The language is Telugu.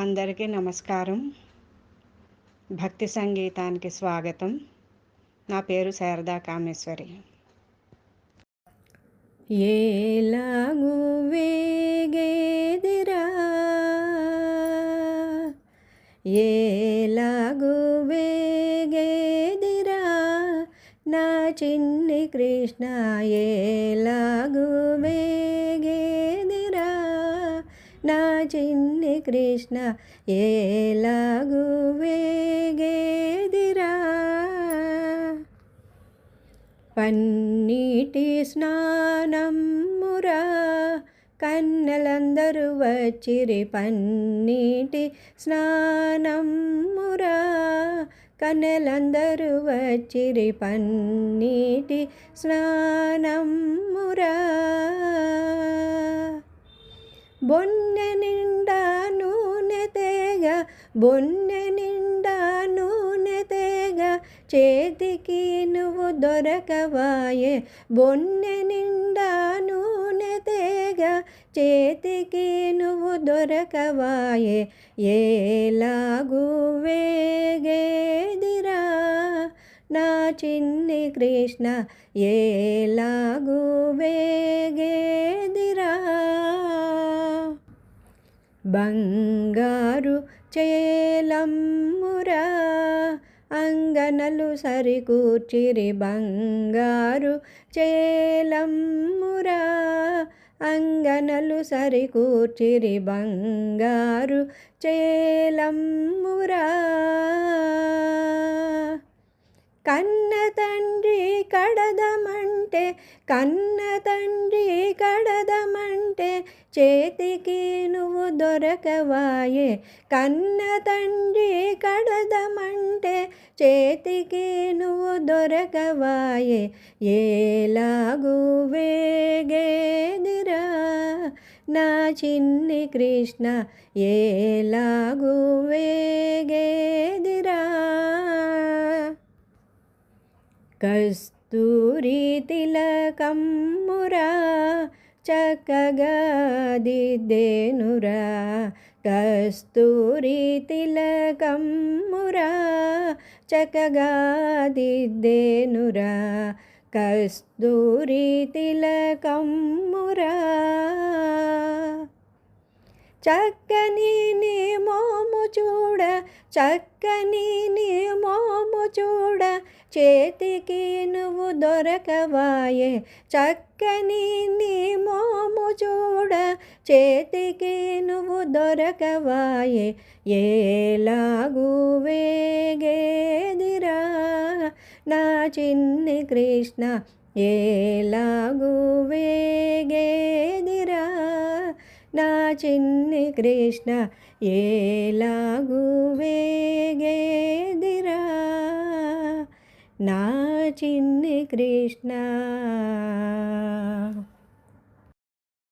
అందరికీ నమస్కారం. భక్తి సంగీతానికి స్వాగతం. నా పేరు శారదా కామేశ్వరి. ఏలాగు వేగేదిరా, ఏలాగు వేగేదిరా నా చిన్ని కృష్ణ, ఏలాగు వేగేదిరా నా చిన్ని కృష్ణ, ఏలాగు వేగేదిరా. పన్నీటి స్నానమురా కన్నెలందరూ వచ్చిరి, పన్నీటి స్నానమురా కన్నెలందరూ వచ్చిరి, పన్నీటి స్నానమురా. బొన్నె నిండా నూనె తేగ, బొన్నె నిండా నూనె తేగ చేతికి నువ్వు దొరకవాయే, బొన్నె నిండా నూనె తేగ చేతికి నువ్వు దొరకవాయే, ఏలాగు వేగేదిరా నా చిన్ని కృష్ణ, ఏలాగు వేగేదిరా. బంగారు చేలమ్మురా అంగనలు సరికూర్చిరి, బంగారు చేలమ్మురా అంగనలు సరికూర్చిరి, బంగారు చేలమ్మురా. కన్న తండ్రి కడదమంటే, కన్న తండ్రి కడదమంటే చేతికి నువ్వు దొరకవాయే, కన్న తండ్రి కడదమంటే చేతికి నువ్వు దొరకవాయే, ఏలాగు వేగేదిరా నా చిన్ని కృష్ణ, ఏలాగు వేగేదిరా. కస్తూరి తిలకమ్మురా చక్కగా దిద్దేనురా, కస్తూరి తిలకమ్మురా చక్కగా దిద్దేనురా, కస్తూరి తిలకమ్మురా. చక్కని నీ మోము చూడ, చక్కని నీ మోము చూడ చేతికి నువ్వు దొరకవాయే, చక్కని నీ మోము చూడ చేతికి నువ్వు దొరకవాయే, ఏలాగు వేగేదిరా నా చిన్ని కృష్ణ, ఏలాగు వేగేదిరా నా చిన్ని కృష్ణ, ఏలాగు వేగేదిరా నా చిన్ని కృష్ణ.